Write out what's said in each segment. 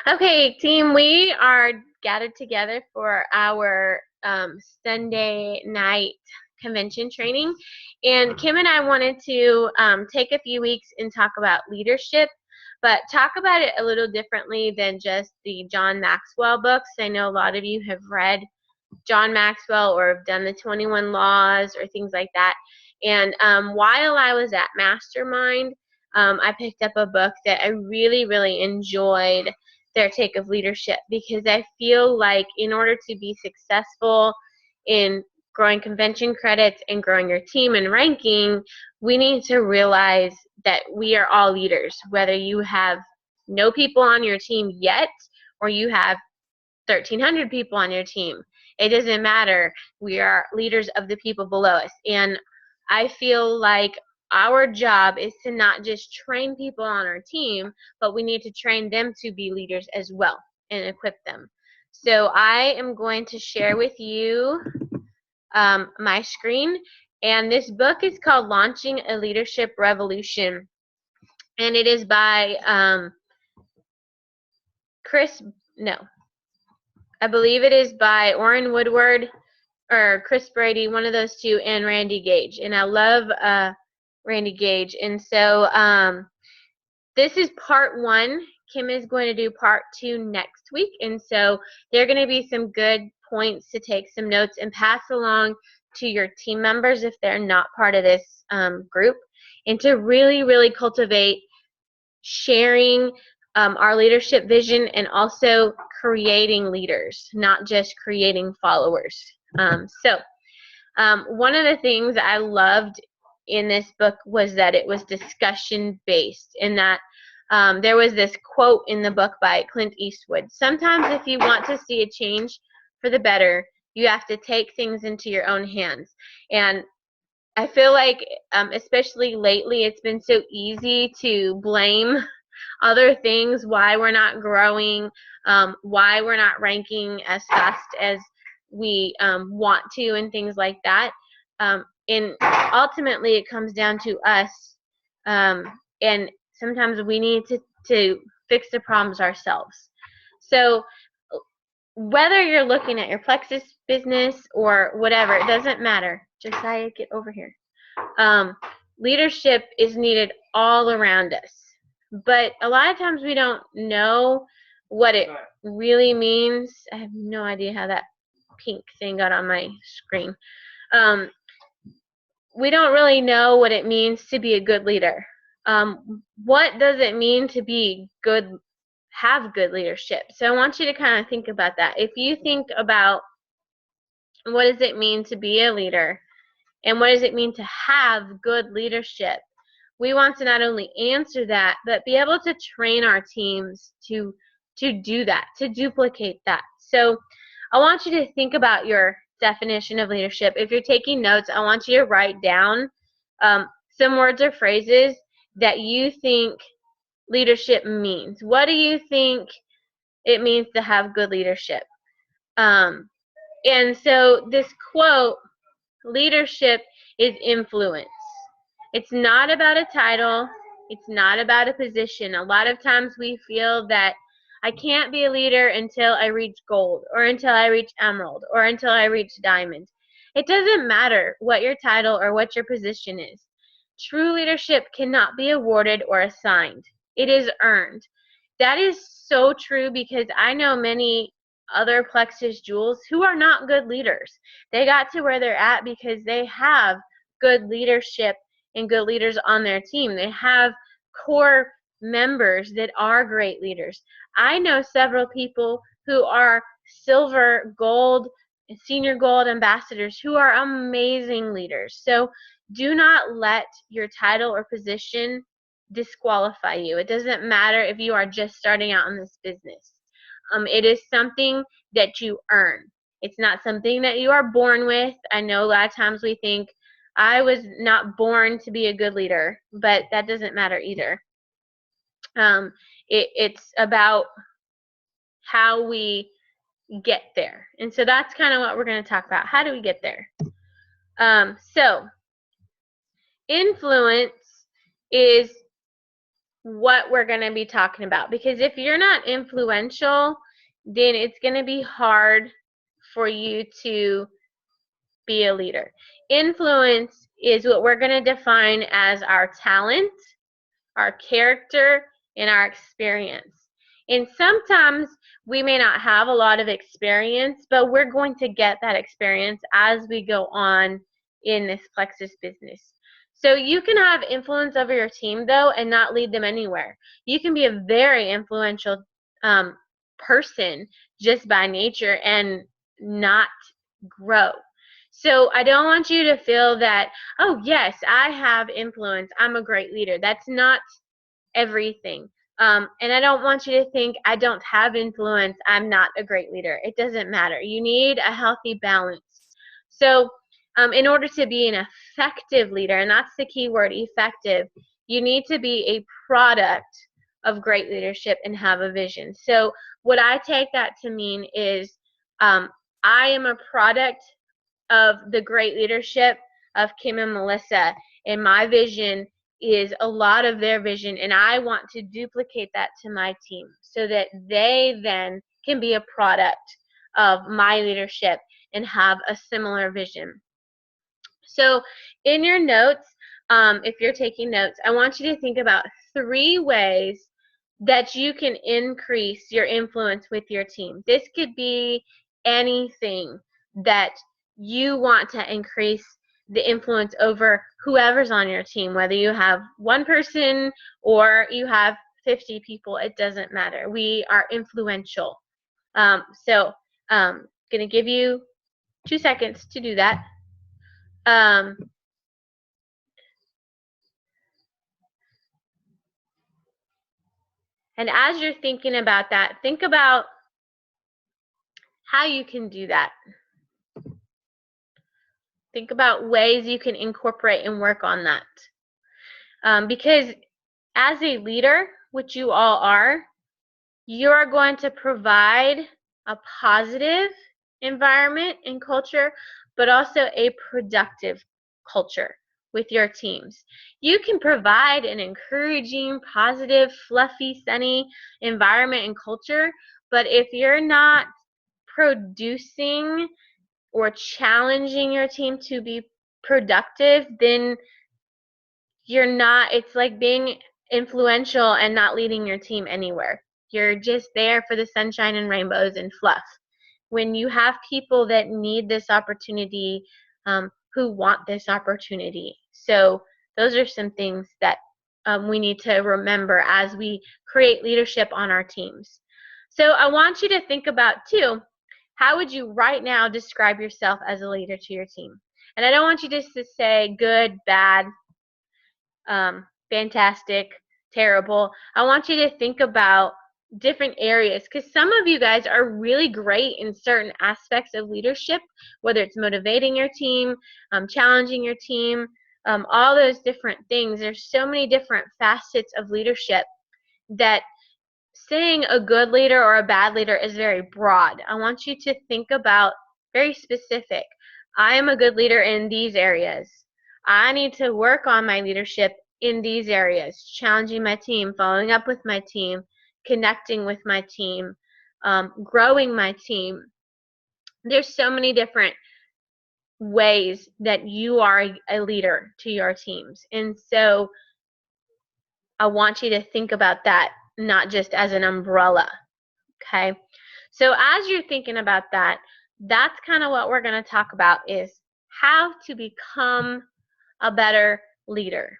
Okay, team, we are gathered together for our Sunday night convention training. And Kim and I wanted to take a few weeks and talk about leadership, but talk about it a little differently than just the John Maxwell books. I know a lot of you have read John Maxwell or have done the 21 Laws or things like that. And while I was at Mastermind, I picked up a book that I really, really enjoyed their take of leadership, because I feel like in order to be successful in growing convention credits and growing your team and ranking, we need to realize that we are all leaders, whether you have no people on your team yet or you have 1,300 people on your team. It doesn't matter. We are leaders of the people below us. And I feel like our job is to not just train people on our team, but we need to train them to be leaders as well and equip them. So I am going to share with you my screen. And this book is called Launching a Leadership Revolution. And it is by I believe it is by Orrin Woodward or Chris Brady, one of those two, and Randy Gage. And I love Randy Gage. And so this is part 1. Kim is going to do part 2 next week. And so there are going to be some good points to take some notes and pass along to your team members if they're not part of this group, and to really, really cultivate sharing our leadership vision and also creating leaders, not just creating followers. One of the things I loved in this book was that it was discussion based, and that there was this quote in the book by Clint Eastwood: sometimes if you want to see a change for the better, you have to take things into your own hands. And I feel like, especially lately, it's been so easy to blame other things, why we're not growing, why we're not ranking as fast as we want to, and things like that. And ultimately, it comes down to us, and sometimes we need to fix the problems ourselves. So whether you're looking at your Plexus business or whatever, it doesn't matter. Josiah, get over here. Leadership is needed all around us. But a lot of times we don't know what it really means. I have no idea how that pink thing got on my screen. We don't really know what it means to be a good leader. What does it mean to be good, have good leadership? So I want you to kind of think about that. If you think about what does it mean to be a leader, and what does it mean to have good leadership, we want to not only answer that, but be able to train our teams to do that, to duplicate that. So I want you to think about your definition of leadership. If you're taking notes, I want you to write down some words or phrases that you think leadership means. What do you think it means to have good leadership? And so this quote, leadership is influence. It's not about a title. It's not about a position. A lot of times we feel that I can't be a leader until I reach gold, or until I reach emerald, or until I reach diamond. It doesn't matter what your title or what your position is. True leadership cannot be awarded or assigned. It is earned. That is so true, because I know many other Plexus Jewels who are not good leaders. They got to where they're at because they have good leadership and good leaders on their team. They have core members that are great leaders. I know several people who are silver, gold, senior gold ambassadors who are amazing leaders. So do not let your title or position disqualify you. It doesn't matter if you are just starting out in this business. It is something that you earn. It's not something that you are born with. I know a lot of times we think, I was not born to be a good leader, but that doesn't matter either. It's about how we get there. And so that's kind of what we're going to talk about. How do we get there? So influence is what we're going to be talking about. Because if you're not influential, then it's going to be hard for you to be a leader. Influence is what we're going to define as our talent, our character, and our experience. And sometimes we may not have a lot of experience, but we're going to get that experience as we go on in this Plexus business. So you can have influence over your team, though, and not lead them anywhere. You can be a very influential person just by nature and not grow. So I don't want you to feel that, oh, yes, I have influence, I'm a great leader. That's not everything. And I don't want you to think, I don't have influence, I'm not a great leader. It doesn't matter. You need a healthy balance. So in order to be an effective leader, and that's the key word, effective, you need to be a product of great leadership and have a vision. So what I take that to mean is I am a product of the great leadership of Kim and Melissa, and my vision is a lot of their vision, and I want to duplicate that to my team so that they then can be a product of my leadership and have a similar vision. So in your notes, if you're taking notes, I want you to think about 3 ways that you can increase your influence with your team. This could be anything that you want to increase the influence over whoever's on your team, whether you have 1 person or you have 50 people, it doesn't matter. We are influential. So I'm going to give you 2 seconds to do that. And as you're thinking about that, think about how you can do that. Think about ways you can incorporate and work on that. Because as a leader, which you all are, you're going to provide a positive environment and culture, but also a productive culture with your teams. You can provide an encouraging, positive, fluffy, sunny environment and culture, but if you're not producing or challenging your team to be productive, then you're not, it's like being influential and not leading your team anywhere. You're just there for the sunshine and rainbows and fluff. When you have people that need this opportunity, who want this opportunity. So those are some things that we need to remember as we create leadership on our teams. So I want you to think about, too, how would you right now describe yourself as a leader to your team? And I don't want you just to say good, bad, fantastic, terrible. I want you to think about different areas, because some of you guys are really great in certain aspects of leadership, whether it's motivating your team, challenging your team, all those different things. There's so many different facets of leadership that saying a good leader or a bad leader is very broad. I want you to think about very specific. I am a good leader in these areas. I need to work on my leadership in these areas, challenging my team, following up with my team, connecting with my team, growing my team. There's so many different ways that you are a leader to your teams. And so I want you to think about that, not just as an umbrella, okay? So as you're thinking about that, that's kind of what we're going to talk about, is how to become a better leader.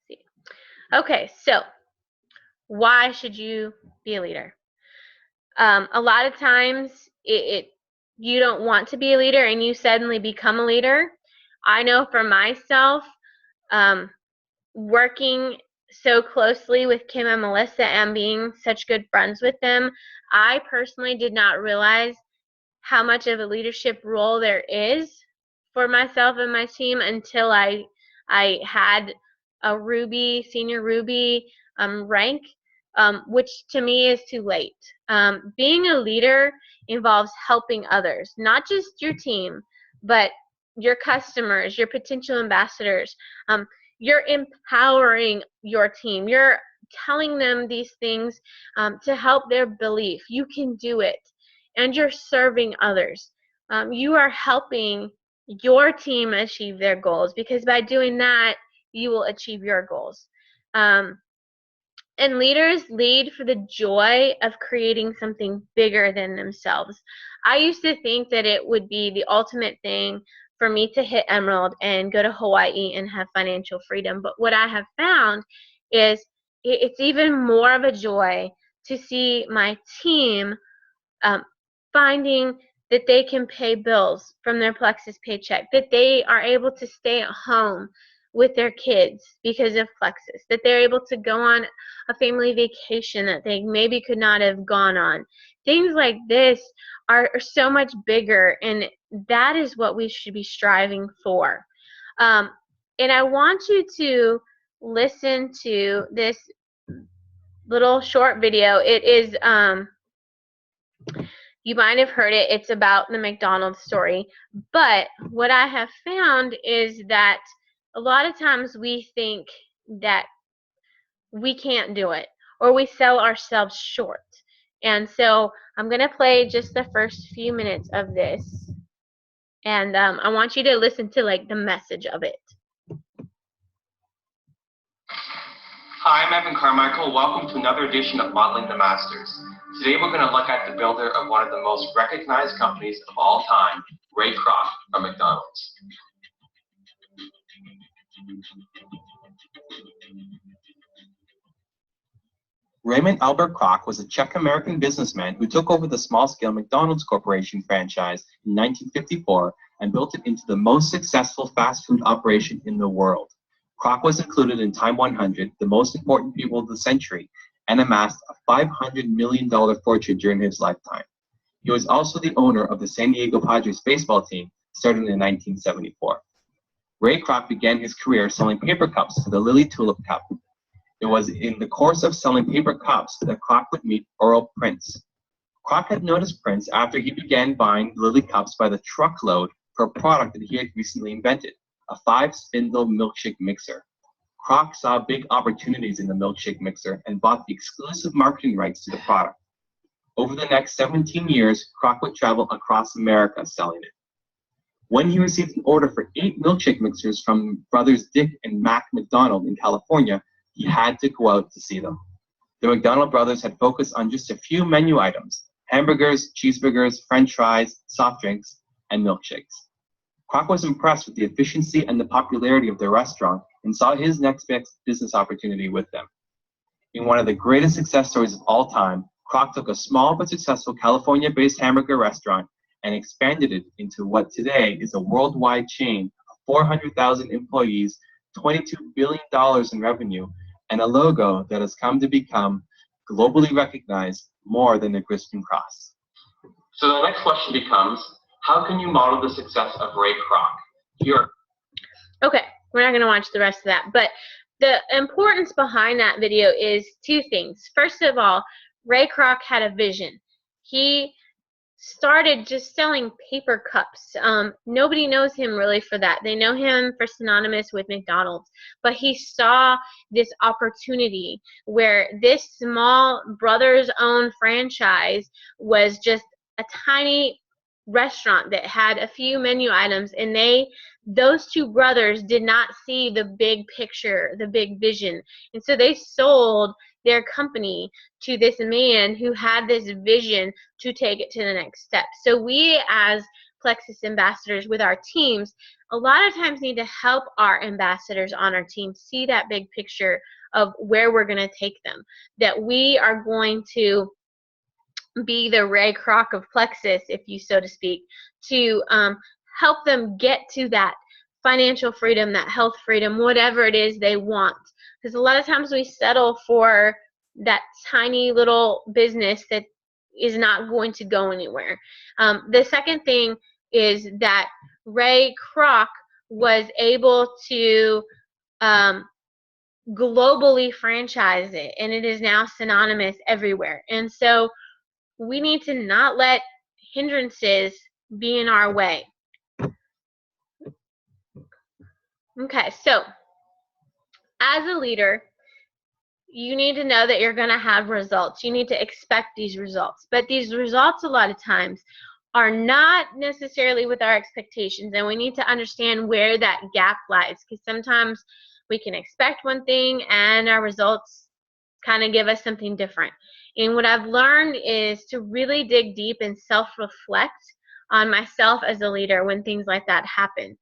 See. Okay, so why should you be a leader? A lot of times you don't want to be a leader and you suddenly become a leader. I know for myself, working so closely with Kim and Melissa and being such good friends with them, I personally did not realize how much of a leadership role there is for myself and my team until I had a Ruby, senior Ruby rank, which to me is too late. Being a leader involves helping others, not just your team, but your customers, your potential ambassadors. You're empowering your team. You're telling them these things to help their belief. You can do it. And you're serving others. You are helping your team achieve their goals, because by doing that, you will achieve your goals. And leaders lead for the joy of creating something bigger than themselves. I used to think that it would be the ultimate thing for me to hit Emerald and go to Hawaii and have financial freedom. But what I have found is it's even more of a joy to see my team finding that they can pay bills from their Plexus paycheck, that they are able to stay at home with their kids because of Plexus, that they're able to go on a family vacation that they maybe could not have gone on. Things like this are so much bigger, and that is what we should be striving for. And I want you to listen to this little short video. It is you might have heard it. It's about the McDonald's story. But what I have found is that a lot of times we think that we can't do it, or we sell ourselves short. And so I'm going to play just the first few minutes of this. And I want you to listen to like the message of it. Hi, I'm Evan Carmichael. Welcome to another edition of Modeling the Masters. Today we're going to look at the builder of one of the most recognized companies of all time, Ray Kroc from McDonald's. Raymond Albert Kroc was a Czech-American businessman who took over the small-scale McDonald's Corporation franchise in 1954 and built it into the most successful fast food operation in the world. Kroc was included in Time 100, the most important people of the century, and amassed a $500 million fortune during his lifetime. He was also the owner of the San Diego Padres baseball team, starting in 1974. Ray Kroc began his career selling paper cups for the Lilly Tulip Cup. It was in the course of selling paper cups that Kroc would meet Earl Prince. Kroc had noticed Prince after he began buying Lilly cups by the truckload for a product that he had recently invented, a 5-spindle milkshake mixer. Kroc saw big opportunities in the milkshake mixer and bought the exclusive marketing rights to the product. Over the next 17 years, Kroc would travel across America selling it. When he received an order for 8 milkshake mixers from brothers Dick and Mac McDonald in California, he had to go out to see them. The McDonald brothers had focused on just a few menu items: hamburgers, cheeseburgers, french fries, soft drinks, and milkshakes. Kroc was impressed with the efficiency and the popularity of their restaurant and saw his next business opportunity with them. In one of the greatest success stories of all time, Kroc took a small but successful California-based hamburger restaurant and expanded it into what today is a worldwide chain of 400,000 employees, $22 billion in revenue, and a logo that has come to become globally recognized more than the Crispin Cross. So the next question becomes, how can you model the success of Ray Kroc? Here. Okay, we're not going to watch the rest of that, but the importance behind that video is 2 things. First of all, Ray Kroc had a vision. He started just selling paper cups. Nobody knows him really for that. They know him for synonymous with McDonald's. But he saw this opportunity where this small brothers-owned franchise was just a tiny restaurant that had a few menu items, and those 2 brothers did not see the big picture, the big vision. And so they sold their company to this man who had this vision to take it to the next step. So we as Plexus ambassadors with our teams a lot of times need to help our ambassadors on our team see that big picture of where we're going to take them, that we are going to be the Ray Kroc of Plexus, if you so to speak, to help them get to that financial freedom, that health freedom, whatever it is they want. Because a lot of times we settle for that tiny little business that is not going to go anywhere. The second thing is that Ray Kroc was able to globally franchise it, and it is now synonymous everywhere. And so we need to not let hindrances be in our way. Okay, so as a leader, you need to know that you're going to have results. You need to expect these results. But these results, a lot of times, are not necessarily with our expectations. And we need to understand where that gap lies. Because sometimes we can expect one thing and our results kind of give us something different. And what I've learned is to really dig deep and self-reflect on myself as a leader when things like that happen.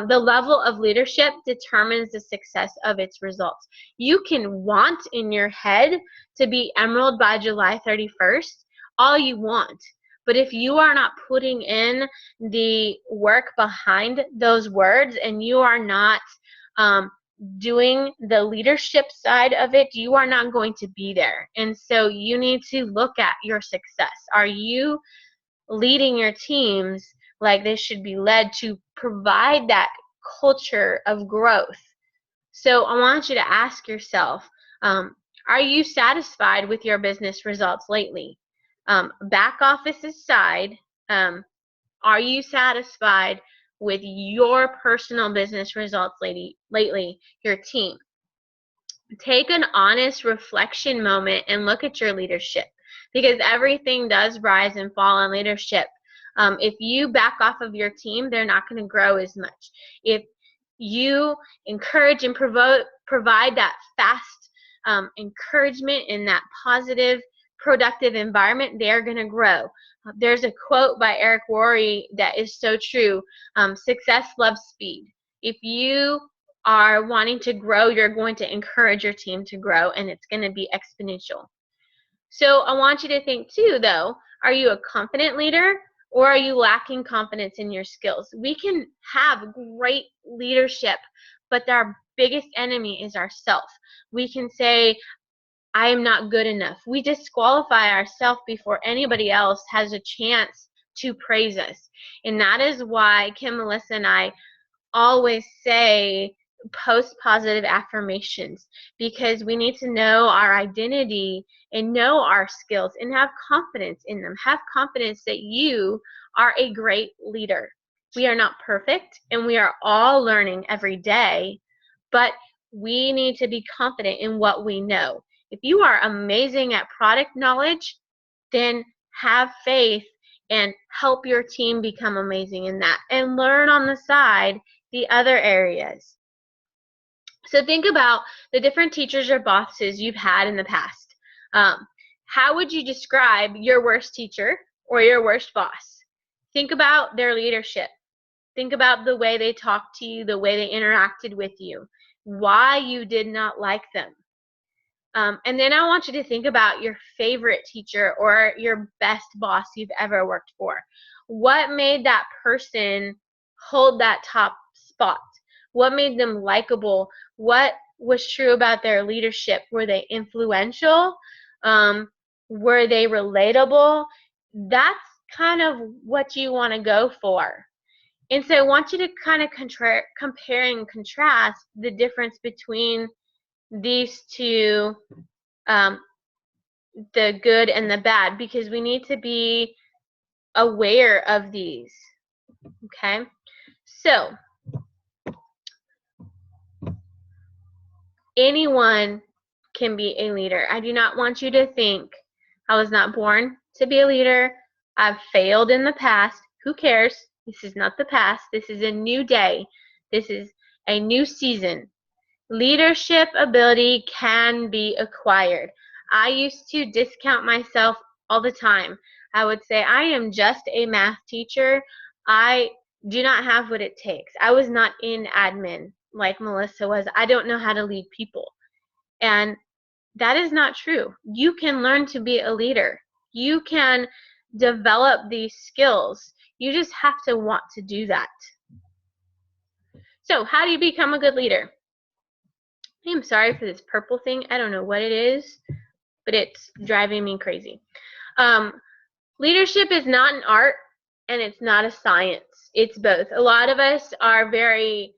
The level of leadership determines the success of its results. You can want in your head to be emerald by July 31st, all you want. But if you are not putting in the work behind those words and you are not doing the leadership side of it, you are not going to be there. And so you need to look at your success. Are you leading your teams like they should be led to provide that culture of growth? So I want you to ask yourself, are you satisfied with your business results lately? Back office aside, are you satisfied with your personal business results lately, your team? Take an honest reflection moment and look at your leadership, because everything does rise and fall in leadership. If you back off of your team, they're not going to grow as much. If you encourage and provide that fast encouragement in that positive, productive environment, they're going to grow. There's a quote by Eric Worre that is so true. Success loves speed. If you are wanting to grow, you're going to encourage your team to grow, and it's going to be exponential. So I want you to think too, though, are you a confident leader or are you lacking confidence in your skills? We can have great leadership, but our biggest enemy is ourselves. We can say, I am not good enough. We disqualify ourselves before anybody else has a chance to praise us. And that is why Kim, Melissa, and I always say post positive affirmations, because we need to know our identity and know our skills and have confidence in them. Have confidence that you are a great leader. We are not perfect and we are all learning every day, but we need to be confident in what we know. If you are amazing at product knowledge, then have faith and help your team become amazing in that, and learn on the side the other areas. So think about the different teachers or bosses you've had in the past. How would you describe your worst teacher or your worst boss? Think about their leadership. Think about the way they talked to you, the way they interacted with you, why you did not like them. And then I want you to think about your favorite teacher or your best boss you've ever worked for. What made that person hold that top spot? What made them likable? What was true about their leadership? Were they influential? Were they relatable? That's kind of what you want to go for. And so I want you to kind of compare and contrast the difference between these two, the good and the bad, because we need to be aware of these. Okay, so anyone can be a leader. I do not want you to think, I was not born to be a leader. I've failed in the past. Who cares? This is not the past. This is a new day. This is a new season. Leadership ability can be acquired. I used to discount myself all the time. I would say, I am just a math teacher. I do not have what it takes. I was not in admin like Melissa was. I don't know how to lead people. And that is not true. You can learn to be a leader. You can develop these skills. You just have to want to do that. So how do you become a good leader? I'm sorry for this purple thing. I don't know what it is, but it's driving me crazy. Leadership is not an art and it's not a science. It's both. A lot of us are very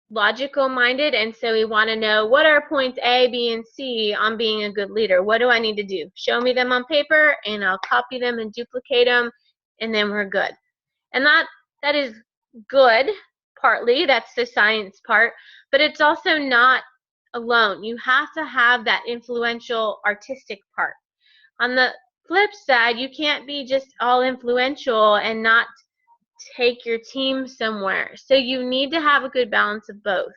logical minded, and so we want to know, what are points A, B, and C on being a good leader? What do I need to do? Show me them on paper and I'll copy them and duplicate them, and then we're good. And that is good partly. That's the science part. But it's also not alone. You have to have that influential artistic part. On the flip side, you can't be just all influential and not take your team somewhere. So you need to have a good balance of both.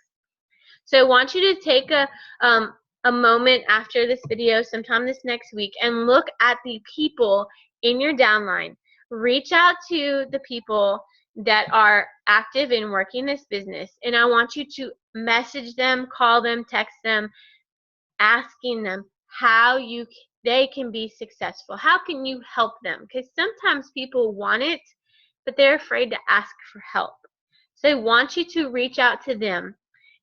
So I want you to take a moment after this video, sometime this next week, and look at the people in your downline. Reach out to the people that are active in working this business, and I want you to message them, call them, text them, asking them how they can be successful. How can you help them? Because sometimes people want it, but they're afraid to ask for help. So I want you to reach out to them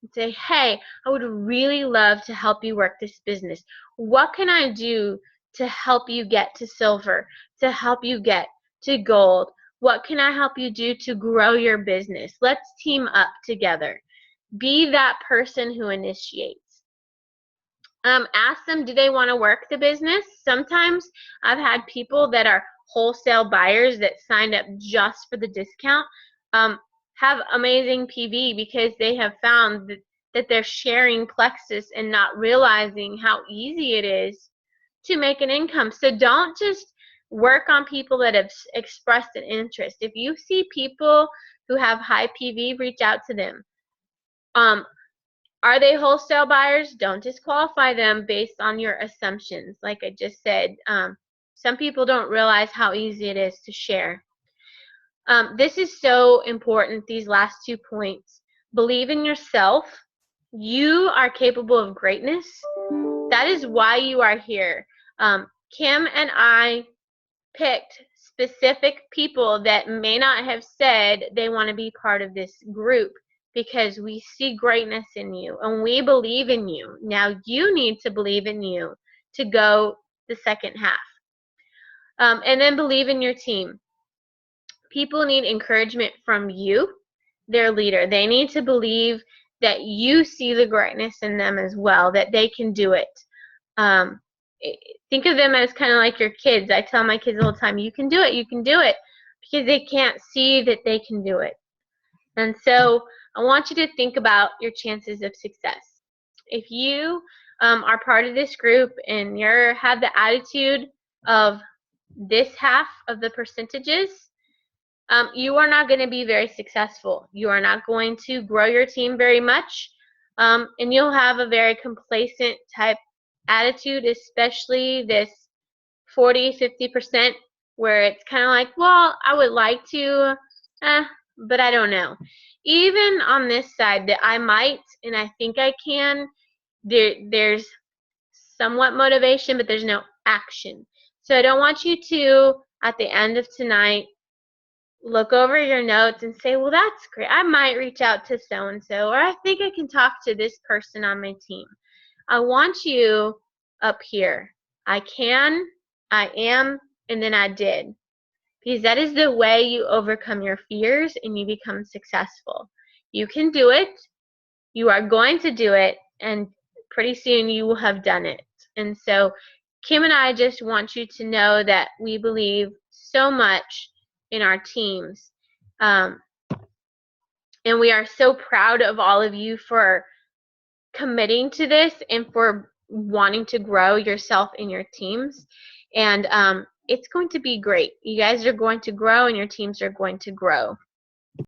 and say, hey, I would really love to help you work this business. What can I do to help you get to silver, to help you get to gold? What can I help you do to grow your business? Let's team up together. Be that person who initiates. Ask them, do they want to work the business? Sometimes I've had people that are wholesale buyers that signed up just for the discount have amazing PV because they have found that they're sharing Plexus and not realizing how easy it is to make an income. So don't just work on people that have expressed an interest. If you see people who have high PV, reach out to them. Are they wholesale buyers? Don't disqualify them based on your assumptions. Like I just said, some people don't realize how easy it is to share. This is so important, these last 2 points. Believe in yourself. You are capable of greatness. That is why you are here. Kim and I picked specific people that may not have said they want to be part of this group because we see greatness in you and we believe in you. Now you need to believe in you to go the second half. And then believe in your team. People need encouragement from you, their leader. They need to believe that you see the greatness in them as well, that they can do it. Think of them as kind of like your kids. I tell my kids all the time, you can do it, because they can't see that they can do it. And so I want you to think about your chances of success. If you are part of this group and you have the attitude of this half of the percentages, you are not going to be very successful. You are not going to grow your team very much, and you'll have a very complacent type attitude, especially this 40-50% where it's kind of like, well, I would like to, but I don't know. Even on this side that I might and I think I can, there's somewhat motivation, but there's no action. So I don't want you to, at the end of tonight, look over your notes and say, well, that's great. I might reach out to so-and-so, or I think I can talk to this person on my team. I want you up here. I can, I am, and then I did. Because that is the way you overcome your fears and you become successful. You can do it. You are going to do it. And pretty soon you will have done it. And so Kim and I just want you to know that we believe so much in our teams. And we are so proud of all of you for committing to this and for wanting to grow yourself and your teams. And it's going to be great. You guys are going to grow and your teams are going to grow.